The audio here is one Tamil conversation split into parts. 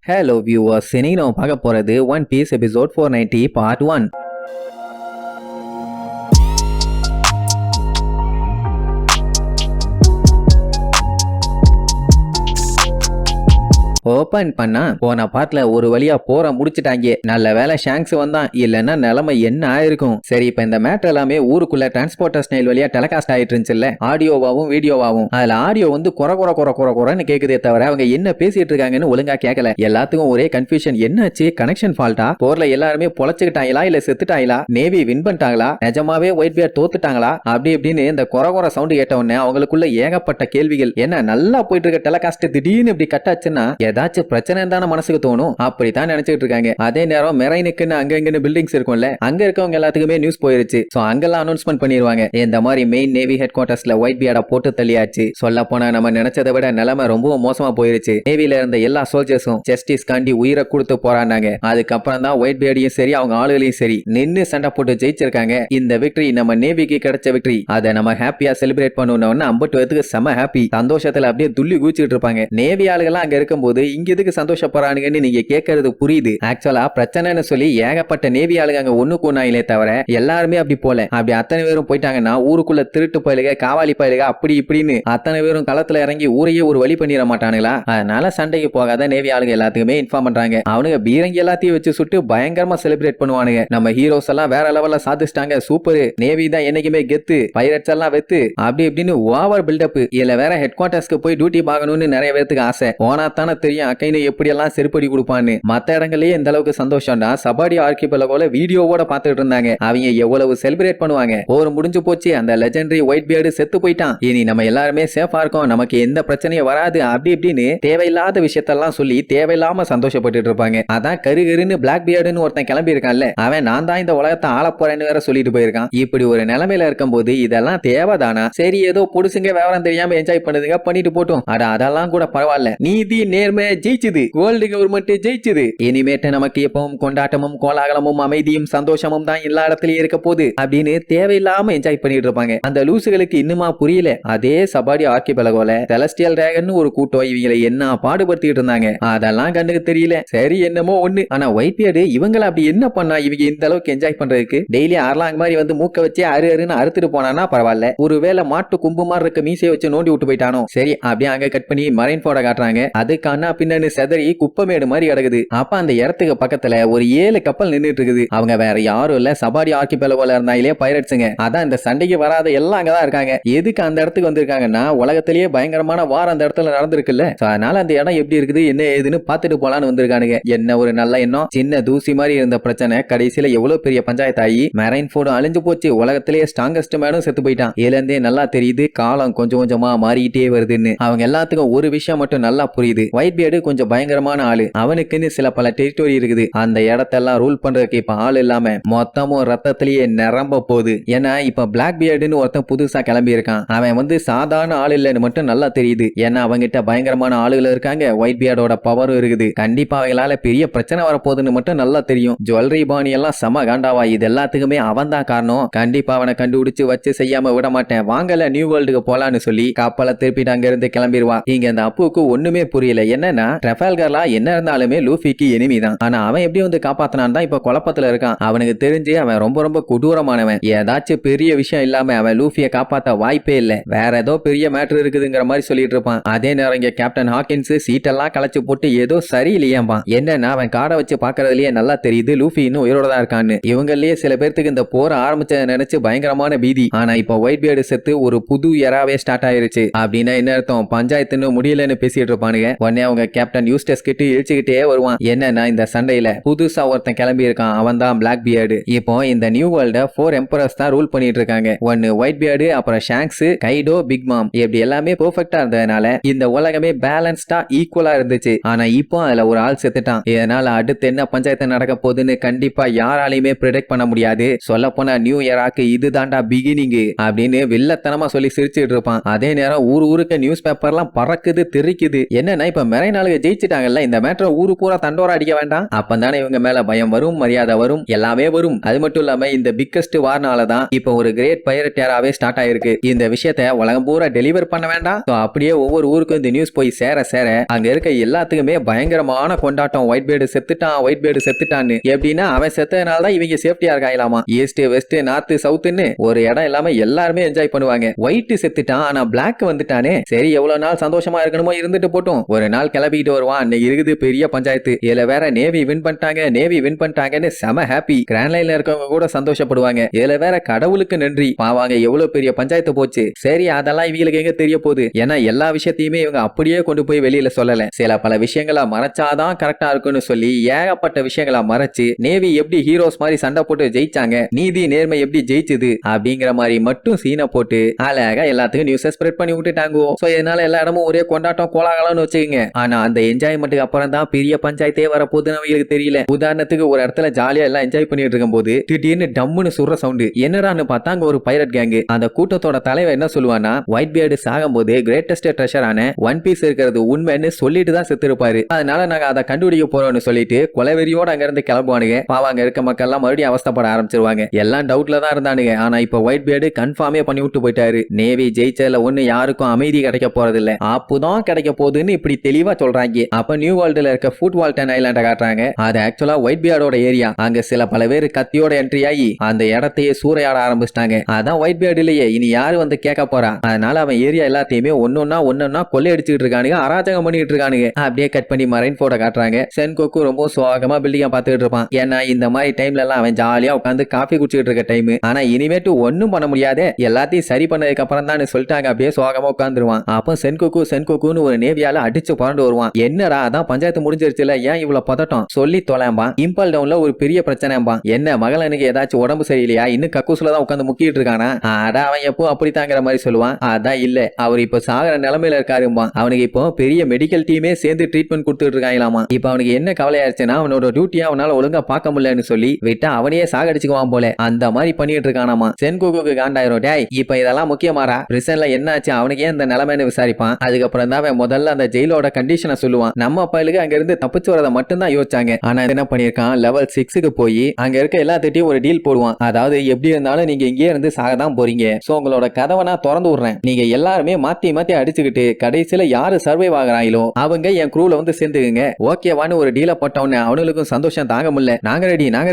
Hello viewers, இன்னைக்கு நம்ம பார்க்க போறது One Piece episode 490 part 1. Open பண்ணா போன பார்ட்ல ஒரு வழியா போற முடிச்சிட்டாங்க. நல்ல வேலை ஷாங்க்ஸ் வந்தான், இல்லன்னா நிலைமை என்ன ஆயிருக்கும். சரி, இப்ப இந்த மேட்டர் எல்லாமே ஊருக்குள்ள டிரான்ஸ்போர்ட்டர் ஸ்டைல் வழியா டெலிகாஸ்ட் ஆயிட்டு இருந்துச்சுல்ல, ஆடியோவாவும் வீடியோவாவும். அதுல ஆடியோ வந்து குறை கேக்குதே தவிர அவங்க என்ன பேசிட்டு இருக்காங்கன்னு ஒழுங்கா கேட்கல. எல்லாத்துக்கும் ஒரே கன்ஃபியூஷன். என்னாச்சு, கனெக்ஷன் ஃபால்ட்டா, போர்ல எல்லாருமே பொழைச்சுக்கிட்டாங்களா இல்ல செத்துட்டாங்களா, நேவி வின் பண்ணிட்டாங்களா, நிஜமாவே ஒயிட் பியர் தோத்துட்டாங்களா, அப்படி இப்படின்னு இந்த குறை சவுண்ட் கேட்ட உடனே அவங்களுக்குள்ள ஏகப்பட்ட கேள்விகள். என்ன நல்லா போயிட்டு இருக்க டெலிகாஸ்ட் திடீர்னு இப்படி கட்டாச்சுன்னா ஏதாச்சும் பிரச்சனை தான மனசுக்கு தோணும். அப்படித்தான் நினைச்சிட்டு இருக்காங்க. அதே நேரம் மெரைனுக்குன்னு அங்கங்க பில்டிங்ஸ் இருக்கும்ல, அங்க இருக்கவங்க எல்லாத்துக்குமே நியூஸ் போயிருச்சு. சோ அங்கெல்லாம் அனௌன்ஸ்மெண்ட் பண்ணிடுவாங்க, இந்த மாதிரி மெயின் நேவி ஹெட் குவார்டர்ஸ்ல ஒயிட் பியர்ட போட்டு தள்ளியாச்சு. சொல்ல போனா நம்ம நினைச்சதை விட நிலைமை ரொம்ப மோசமா போயிருச்சு. நேவில இருந்த எல்லா சோல்ஜர்ஸும் ஜஸ்டிஸ் காண்டி உயிரை கொடுத்து போராடினாங்க. அதுக்கப்புறம் தான் ஒயிட் பியர்டையும் சரி அவங்க ஆளுகளையும் சரி நின்னு சண்டை போட்டு ஜெயிச்சிருக்காங்க. இந்த விக்டரி நம்ம நேவிக்கு கிடைச்ச விக்டரி. அதை நம்ம ஹாப்பியா செலிப்ரேட் பண்ணணும்னு 50 பேருக்கு செம ஹாப்பி. சந்தோஷத்துல அப்படியே துள்ளி குதிச்சிட்டு இருப்பாங்க. நேவி ஆளுகெல்லாம் அங்க இருக்கும்போது இங்க எதுக்கு சந்தோஷப்படுறானுங்கன்னு நீங்க கேட்கறது புரியுது. ஆக்சுவலா பிரச்சனைன்னு சொல்லி ஏகப்பட்ட நேவி ஆளுங்க அங்க ஒண்ணு கூனாயிலே தவிர எல்லாருமே அப்படி போல. அப்படி அத்தனை பேரும் போயிட்டாங்கன்னா ஊருக்குள்ள திருட்டு பயலுக, காவாலி பயலுக, அப்படி இப்படின்னு அத்தனை பேரும் களத்துல இறங்கி ஊரையே ஒரு வழி பண்ணிட மாட்டானுங்களா. அதனால சண்டைக்கு போகாத நேவி ஆளுங்க எல்லாத்துக்குமே இன்ஃபார்ம் பண்றாங்க. அவனுங்க பீரங்கி எல்லாத்தையும் வச்சு சுட்டு பயங்கரமா செலிப்ரேட் பண்ணுவானுங்க. நம்ம ஹீரோஸ் எல்லாம் வேற லெவல்ல சாதிச்சிட்டாங்க, சூப்பர், நேவி தான் என்னைக்குமே கெத்து, பைரட்ஸ் எல்லாம் வெத்து, அப்படி இப்படின்னு ஓவர் பில்டப். இதுல வேற ஹெட் குவார்டர்ஸ்க்கு போய் டியூட்டி பார்க்கணும்னு நிறைய பேருக்கு ஆசை. போனா தானே தெரியும் அக்கைன்னு எப்படி எல்லாம் செருப்படி கொடுப்பான்னு. மத்த இடங்களே இந்த அளவுக்கு சந்தோஷம்னா சபாடி ஆர்கிபெலகோல வீடியோவோட பார்த்துட்டு இருந்தாங்க. அவங்க எவ்வளவு செலிப்ரேட் பண்ணுவாங்க. போர் முடிஞ்சு போச்சு, அந்த லெஜெண்டரி ஒயிட் பியர்டு செத்து போயிட்டான், இனி நம்ம எல்லாருமே சேஃபா இருக்கோம், நமக்கு எந்த பிரச்சனையும் வராது, அப்படி இப்படின்னு தேவையில்லாத விஷயத்தெல்லாம் சொல்லி தேவையில்லாம சந்தோஷப்பட்டு இருப்பாங்க. அதான் கருகருன்னு பிளாக் பியர்டுன்னு ஒருத்தன் கிளம்பி இருக்கான்ல, அவன் நான் தான் இந்த உலகத்தை ஆள போறேன்னு வேற சொல்லிட்டு போயிருக்கான். இப்படி ஒரு நிலைமையில இருக்கும் போது இதெல்லாம் தேவைதானா? சரி, ஏதோ புடிச்சுங்க விவரம் தெரியாம என்ஜாய் பண்ணுதுங்க, பண்ணிட்டு போட்டும். அதெல்லாம் கூட பரவாயில்ல, நீதி நேர்மை ஜெயிச்சுது, கோல்டு கவர்மெண்ட் ஜெயிச்சுது, இனிமேட்டு நமக்கு எப்பவும் கொண்டாட்டமும் கோலாகலமும் அமைதியும் சந்தோஷமும் தான் எல்லா இடத்துலயும் இருக்க போகுது அப்படின்னு தேவையில்லாம என்ஜாய் பண்ணிட்டு இருப்பாங்க. அந்த லூசுகளுக்கு இன்னுமா புரியல. அதே சபாடி ஆர்கிபெலகோல செலஸ்டியல் டிராகன் ஒரு கூட்டம் இவங்களை என்ன பாடுபடுத்திட்டு இருந்தாங்க, அதெல்லாம் கண்ணுக்கு தெரியல. சரி, என்னமோ ஒண்ணு. ஆனா ஒயிட் பியர்டு இவங்களை அப்படி என்ன பண்ணா இவங்க இந்த அளவுக்கு என்ஜாய் பண்றதுக்கு? டெய்லி அரலாங் மாதிரி வந்து மூக்க வச்சு அருன்னு அறுத்துட்டு போனானா பரவாயில்ல, ஒருவேளை மாட்டு கும்பு மாதிரி இருக்க மீசையை வச்சு நோண்டி விட்டு போயிட்டானோ. சரி, அப்படியே அங்க கட் பண்ணி மரைன் போட காட்டுறாங்க. அதுக்கான பின்னாடி செதறி குப்பமேடு மாதிரி கிடக்குது. அப்ப அந்த இடத்துக்கு பக்கத்துல ஒரு 7 கப்பல் நின்றுட்டு இருக்குது. அவங்க வேற யாரும் இல்ல, சபாடி ஆர்கிபெலகோல இருந்தாலே பைரட்ஸுங்க. அதான் இந்த சண்டைக்கு வராத எல்லாம் அங்கதான் இருக்காங்க. எதுக்கு அந்த இடத்துக்கு வந்திருக்காங்கன்னா உலகத்திலேயே பயங்கரமான வார் அந்த இடத்துல நடந்திருக்குல்ல, அதனால அந்த இடம் எப்படி இருக்குது என்ன ஏதுன்னு பாத்துட்டு போலான்னு வந்திருக்கானுங்க. என்ன ஒரு நல்ல எண்ணம். சின்ன தூசி மாதிரி இருந்த பிரச்சனை கடைசியில எவ்வளவு பெரிய பஞ்சாயத்து ஆகி மெரைன் ஃபோர்டும் அழிஞ்சு போச்சு. உலகத்திலேயே ஸ்ட்ராங்கஸ்ட் மேடும் செத்து போயிட்டான். இதுலேருந்தே நல்லா தெரியுது காலம் கொஞ்சம் கொஞ்சமா மாறிக்கிட்டே வருதுன்னு. அவங்க எல்லாத்துக்கும் ஒரு விஷயம் மட்டும் நல்லா புரியுது, ஒயிட் பியர்டு கொஞ்சம் பயங்கரமான ஆளு, அவனுக்குன்னு சில பல டெரிட்டோரி இருக்குது. அந்த இடத்தெல்லாம் ரூல் பண்றதுக்கு இப்ப ஆள் இல்லாம மொத்தமும் ரத்தத்திலேயே நிரம்ப போகுது. ஏன்னா இப்ப பிளாக் பியர்டுன்னு ஒருத்தன் புதுசா கிளம்பி இருக்கான். அவன் வந்து சாதாரண ஆள் இல்லைன்னு மட்டும் நல்லா தெரியுது. ஏன்னா அவங்கிட்ட பயங்கரமான ஆளுகள் இருக்காங்க, ஒயிட் பியர்டோட பவரும் இருக்குது. கண்டிப்பா அவங்களால பெரிய பிரச்சனை வரப்போகுதுன்னு மட்டும் நல்லா தெரியும். ஜுவல்லரி பாணி எல்லாம் சம காண்டாவா, இது எல்லாத்துக்குமே அவன் தான் காரணம். கண்டிப்பா அவனை கண்டுபிடிச்சு வச்சு செய்யாம விட மாட்டேன், வாங்கல நியூ வேர்ல்டுக்கு போலான்னு சொல்லி கப்பலை திருப்பிட்டு அங்க இருந்து கிளம்பிடுவா. இங்க அந்த அப்புவுக்கு ஒண்ணுமே புரியல. என்னன்னா ட்ரெஃபால்கர்லா என்ன இருந்தாலுமே லூஃபிக்கு எனிமி தான். ஆனா அவன் எப்படி வந்து காப்பாத்தினான் தான் இப்ப குழப்பத்துல இருக்கான். அவனுக்கு தெரிஞ்சு அவன் ரொம்ப ரொம்ப கொடூரமானவன். ஏதாச்சும் பெரிய விஷயம் இல்லாம அவன் லூஃபியை காப்பாத்த வாய்ப்பே இல்ல. வேற ஏதோ பெரிய மேட்டர் இருக்குதுங்கிற மாதிரி சொல்லிட்டு இருப்பான். அதே நேரம் இங்க கேப்டன் ஹாக்கின்ஸ் சீட்டெல்லாம் களைச்சு போட்டு ஏதோ சரியில்லையாம்பா. என்னன்னா அவன் காரை வச்சு பாக்குறதுலயே நல்லா தெரியுது லூஃபி இன்னும் உயிரோட தான் இருக்கான்னு. இவங்களே சில பேருக்கு இந்த போற ஆரம்பிச்ச நினைச்சு பயங்கரமான பீதி. ஆனா இப்ப ஒயிட் பியர்டு செத்து ஒரு புது எராவே ஸ்டார்ட் ஆயிருச்சு. அப்படின்னா என்ன அர்த்தம், பஞ்சாயத்துன்னு முடியலன்னு பேசிட்டு இருப்பானுங்க. உடனே அவங்க கேப்டன் யூஸ்டஸ் கிட்ட இழுச்சுக்கிட்டே வருவான். என்னன்னா இந்த சண்டையில புதுசா ஒருத்தன் கிளம்பி இருக்கான், அவன் தான் பிளாக் பியர்டு. இப்போ இந்த நியூ வேர்ல்ட 4 எம்பரர்ஸ் தான் ரூல் பண்ணிட்டு இருக்காங்க. ஒன்னு ஒயிட் பியர்டு, அப்புறம் ஷாங்க்ஸ், கைடோ, பிக் மாம். இப்படி எல்லாமே பெர்ஃபெக்ட்டா இருந்ததுனால இந்த உலகமே பேலன்ஸ்டா ஈக்குவலா இருந்துச்சு. ஆனா இப்போ அதுல ஒரு ஆள் செத்துட்டான். இதனால அடுத்து என்ன பஞ்சாயத்து நடக்க போகுதுன்னு கண்டிப்பா யாராலையுமே ப்ரெடிக்ட் பண்ண முடியாது. சொல்ல போனா நியூ இயராக்கு இது தாண்டா பிகினிங் அப்படின்னு வில்லத்தனமா சொல்லி சிரிச்சுட்டு இருப்பான். அதே நேரம் ஊருக்கு நியூஸ் பேப்பர்லாம் பறக்குது தெரிக்குது. என்னன்னா இப்ப மெரைன் நிறைய நாளுக்கு ஜெயிச்சிட்டாங்கல்ல, இந்த மேட்டரை ஊரு பூரா தண்டோரா அடிக்க வேண்டாம். அப்பதானே இவங்க மேல பயம் வரும், மரியாதை வரும், எல்லாமே வரும். அது மட்டும் இல்லாம இந்த பிக்கஸ்ட் வார்னால தான் இப்ப ஒரு கிரேட் பைரட் ஏராவே ஸ்டார்ட் ஆயிருக்கு. இந்த விஷயத்தை உலகம் பூரா டெலிவர் பண்ண வேண்டாம். அப்படியே ஒவ்வொரு ஊருக்கும் இந்த நியூஸ் போய் சேர சேர அங்க இருக்க எல்லாத்துக்குமே பயங்கரமான கொண்டாட்டம். ஒயிட் பேர்டு செத்துட்டான், ஒயிட் பேர்டு செத்துட்டான்னு. எப்படின்னா அவன் செத்ததுனால தான் இவங்க சேஃப்டியா இருக்காங்களாமா. ஈஸ்ட் வெஸ்ட் நார்த் சவுத்னு ஒரு இடம் இல்லாம எல்லாருமே என்ஜாய் பண்ணுவாங்க. ஒயிட் செத்துட்டான், ஆனா பிளாக் வந்துட்டானே. சரி, எவ்வளவு நாள் சந்தோஷமா இருக்கணுமோ இருந்துட்டு போட்டும். ஒரு நாள் கிளப்பிட்டு வருவான். அன்னைக்கு இருக்குது பெரிய பஞ்சாயத்து. இதுல வேற நேவி வின் பண்ணிட்டாங்கன்னு செம ஹாப்பி. கிராண்ட் லைன்ல இருக்கவங்க கூட சந்தோஷப்படுவாங்க. இதுல வேற கடவுளுக்கு நன்றி, பாவாங்க எவ்வளவு பெரிய பஞ்சாயத்து போச்சு. சரி, அதெல்லாம் இவங்களுக்கு எங்க தெரிய போகுது. ஏன்னா எல்லா விஷயத்தையுமே இவங்க அப்படியே கொண்டு போய் வெளியில சொல்லல. சில பல விஷயங்களா மறைச்சாதான் கரெக்டா இருக்குன்னு சொல்லி ஏகப்பட்ட விஷயங்களா மறைச்சு நேவி எப்படி ஹீரோஸ் மாதிரி சண்டை போட்டு ஜெயிச்சாங்க, நீதி நேர்மை எப்படி ஜெயிச்சுது அப்படிங்கிற மாதிரி மட்டும் சீனை போட்டு அழகா எல்லாத்துக்கும் நியூஸ் ஸ்ப்ரெட் பண்ணி விட்டுட்டாங்க. சோ இதனால எல்லா இடமும் ஒரே கொண்டாட்டம் கோலாகலம்னு வச்சுக்கோங்க. ஆனா அந்த என்ஜாய்மெண்ட்டுக்கு அப்புறம் தான் பெரிய பஞ்சாயத்தே வரப்போகுதுன்னு அவங்களுக்கு தெரியல. உதாரணத்துக்கு ஒரு இடத்துல ஜாலியா எல்லாம் என்ஜாய் பண்ணிட்டு இருக்கும் போது திடீர்னு டம்முன்னு சுடுற சவுண்ட். என்னடான்னு பார்த்தா அங்க ஒரு பைரட் கேங். அந்த கூட்டத்தோட தலைவர் என்ன சொல்லுவானா, ஒயிட் பியர்டு சாகும் போது கிரேட்டஸ்ட் ட்ரெஷரான ஒன் பீஸ் இருக்கிறது உண்மைன்னு சொல்லிட்டு தான் செத்து இருப்பாரு. அதனால நாங்க அதை கண்டுபிடிக்க போறோம்னு சொல்லிட்டு கொலைவெறியோட அங்க இருந்து கிளம்புவானுங்க. பாவாங்க இருக்க மக்கள் எல்லாம் மறுபடியும் அவஸ்தப்பட ஆரம்பிச்சிருவாங்க. எல்லாம் டவுட்ல தான் இருந்தானுங்க. ஆனா இப்ப ஒயிட் பியர்டு கன்ஃபார்மே பண்ணி விட்டு போயிட்டாரு. நேவி ஜெயிச்சதுல ஒண்ணு யாருக்கும் அமைதி கிடைக்க போறது இல்ல, ஆப்புதான் கிடைக்க போகுதுன்னு இப்படி தெளிவா சொல்றாங்க. அப்ப நியூ வேர்ல்டுல இருக்க ஃபுட் வால்டன் ஐலாண்ட காட்டுறாங்க. அது ஆக்சுவலா ஒயிட் பியர்டோட ஏரியா. அங்க சில பல பேர் கத்தியோட என்ட்ரி ஆகி அந்த இடத்தையே சூறையாட ஆரம்பிச்சிட்டாங்க. அதான் ஒயிட் பியர்டு இல்லையே, இனி யாரு வந்து கேட்க போறா. அதனால அவன் ஏரியா எல்லாத்தையுமே ஒன்னொன்னா கொள்ளை அடிச்சுட்டு இருக்கானுங்க, அராஜகம் பண்ணிட்டு இருக்கானுங்க. அப்படியே கட் பண்ணி மரைன் போட காட்டுறாங்க. சென்கோக்கு ரொம்ப சோகமா பில்டிங்கா பாத்துக்கிட்டு இருப்பான். ஏன்னா இந்த மாதிரி டைம்ல எல்லாம் அவன் ஜாலியா உட்காந்து காஃபி குடிச்சிட்டு இருக்க டைம். ஆனா இனிமேட்டு ஒன்னும் பண்ண முடியாதே, எல்லாத்தையும் சரி பண்ணதுக்கு அப்புறம் தான் சொல்லிட்டாங்க. அப்படியே சோகமா உட்காந்துருவான். அப்போ சென்கோக்குன்னு ஒரு நேவியால அடிச்சு பறந்து வருவான். என்னடா அதான் பஞ்சாயத்து முடிஞ்சிருச்சுல, ஏன் இவ்வளவு பதட்டம், சொல்லி தொலைம்பான். இம்பல் டவுன்ல ஒரு பெரிய பிரச்சனைம்பான். என்ன மகளனுக்கு ஏதாச்சும் உடம்பு சரியில்லையா, இன்னும் கக்கூசுல தான் உட்காந்து முக்கிட்டு இருக்கானா. ஆடா அவன் எப்போ அப்படித்தாங்கிற மாதிரி சொல்லுவான். அதான் இல்ல, அவர் இப்ப சாகர நிலைமையில இருக்காருமா. அவனுக்கு இப்போ பெரிய மெடிக்கல் டீமே சேர்ந்து ட்ரீட்மெண்ட் கொடுத்துட்டு இருக்காங்களாமா. இப்ப அவனுக்கு என்ன கவலையாச்சுன்னா அவனோட டியூட்டியா அவனால ஒழுங்கா பார்க்க முடியலன்னு சொல்லி விட்டா அவனையே சாகடிச்சுக்குவான் போல. அந்த மாதிரி பண்ணிட்டு இருக்கானாமா. சென்கோக்கு காண்டாயிரும். டேய், இப்ப இதெல்லாம் முக்கியமாரா, பிரிசன்ல என்ன ஆச்சு, அவனுக்கு ஏன் இந்த நிலைமைன்னு விசாரிப்பான். அதுக்கப்புறம் தான் அவன் முதல்ல அந்த ஜெயிலோட கண்டிஷனை சொல்லுவான். நம்ம பயிலுக்கு அங்க இருந்து தப்பிச்சு வரதை மட்டும் தான் யோசிச்சாங்க. ஆனா என்ன பண்ணிருக்கான், லெவல் 6க்கு போய் அங்க இருக்க எல்லாத்திட்டையும் ஒரு டீல் போடுவான். அதாவது எப்படி இருந்தாலும் நீங்க இங்கே இருந்து சாக தான் போறீங்க. சோ உங்களோட கதவை நான் திறந்து விடுறேன். நீங்க எல்லாருமே மாத்தி மாத்தி அடிச்சுக்கிட்டு கடைசியில யாரு சர்வைவ் ஆகுறாங்களோ அவங்க என் க்ரூல வந்து சேர்ந்துக்குங்க. ஓகேவான்னு ஒரு டீல போட்டவன அவனுக்கும் சந்தோஷம் தாங்க முடியல. நாங்க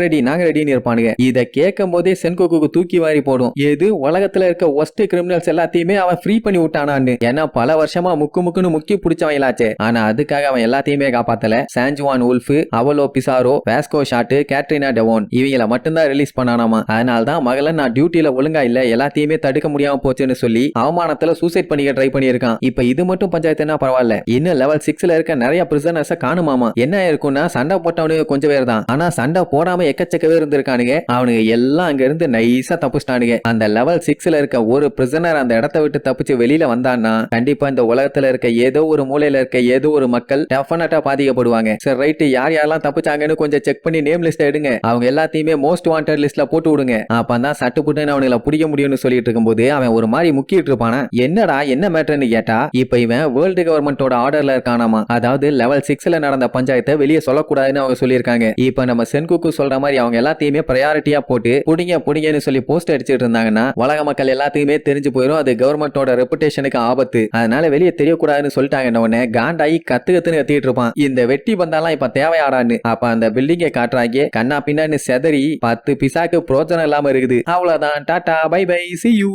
ரெடின்னு இருப்பானுங்க. இத கேட்கும் போதே சென்கோக்கு தூக்கி வாரி போடும். எது உலகத்துல இருக்க ஒஸ்ட் கிரிமினல்ஸ் எல்லாத்தையுமே அவன் ஃப்ரீ பண்ணி விட்டானான்னு. ஏன்னா பல வருஷமா முக்குன்னு முக்கி பிடிச்சவங்களாச்சே. ஆனா அதுக்காக அவன் எல்லாத்தையுமே காப்பாத்தல. San Juan Wolf, Avalo Pizarro, Vasco Shot, Catarina Devon இவங்கள மட்டும்தான் ரிலீஸ் பண்ணானாமா. அதனால தான் மகள நான் டியூட்டில ஒழுங்கா இல்ல, எல்லாத்தையுமே தடுக்க முடியாம போச்சுன்னு சொல்லி அவமானத்துல சூசைட் பண்ணிக்க ட்ரை பண்ணியிருக்கான். இப்ப இது மட்டும் பஞ்சாயத்துனா பரவாயில்ல, இன்னும் லெவல் 6ல இருக்க நிறைய பிரிசனர்ஸ காணுமாமா. என்ன இருக்கும்னா சண்டை போட்டவனுக்கு கொஞ்சம் பேர் தான், ஆனா சண்டை போடாம எக்கச்சக்க பேர் இருந்திருக்கானுங்க. அவனுக்கு எல்லாம் அங்க இருந்து நைஸா தப்பிச்சிட்டானுங்க. அந்த லெவல் 6ல இருக்க ஒரு பிரிசனர் அந்த இடத்தை விட்டு தப்பிச்சு வெளியில வந்தான்னா கண்டிப்பா இந்த உலகத்துல இருக்க ஏதோ ஒரு மூலையில இருக்க ஏதோ ஒரு மக்கள் டெஃபினட்டா பாதிக்கப்படுவாங்க. சரி ரைட், யார் யாரெல்லாம் தப்பிச்சாங்கன்னு கொஞ்சம் செக் பண்ணி நேம் லிஸ்ட் எடுங்க. அவங்க எல்லாத்தையுமே மோஸ்ட் வாண்டட் லிஸ்ட்ல போட்டு விடுங்க. அப்பதான் சட்டு புட்டுன்னு அவனுங்களை பிடிக்க முடியும்னு சொல்லிட்டு இருக்கும்போது அவன் ஒரு மாதிரி முக்கிட்டு இருப்பானா. என்னடா என்ன மேட்டர்னு கேட்டா இப்ப இவன் வேர்ல்டு கவர்மெண்டோட ஆர்டர்ல இருக்கானாமா. அதாவது லெவல் 6ல நடந்த பஞ்சாயத்தை வெளியே சொல்லக்கூடாதுன்னு அவங்க சொல்லியிருக்காங்க. இப்ப நம்ம சென்குக்கு சொல்ற மாதிரி அவங்க எல்லாத்தையுமே பிரையாரிட்டியா போட்டு புடிங்கன்னு சொல்லி போஸ்ட் அடிச்சிட்டு இருந்தாங்கன்னா உலக மக்கள் எல்லாத்தையுமே தெரிஞ்சு போயிடும். அது கவர்மெண்டோட ரெப்புடேஷனுக்கு ஆபத்து. அதனால வெளியே தெரியக்கூடாதுன்னு சொல்லிட்டாங்க. உடனே காண்டாயி கத்துன்னு கத்திட்டு இருப்பான். இந்த வெட்டி பந்தாலாம் இப்ப தேவையாடான்னு. அப்ப அந்த பில்டிங்கை காட்டுறாங்க. கண்ணா பின்னான்னு செதறி 10 பிசாக்கு பிரோஜனம் இல்லாம இருக்குது. அவ்வளவுதான், tata bye bye, see you.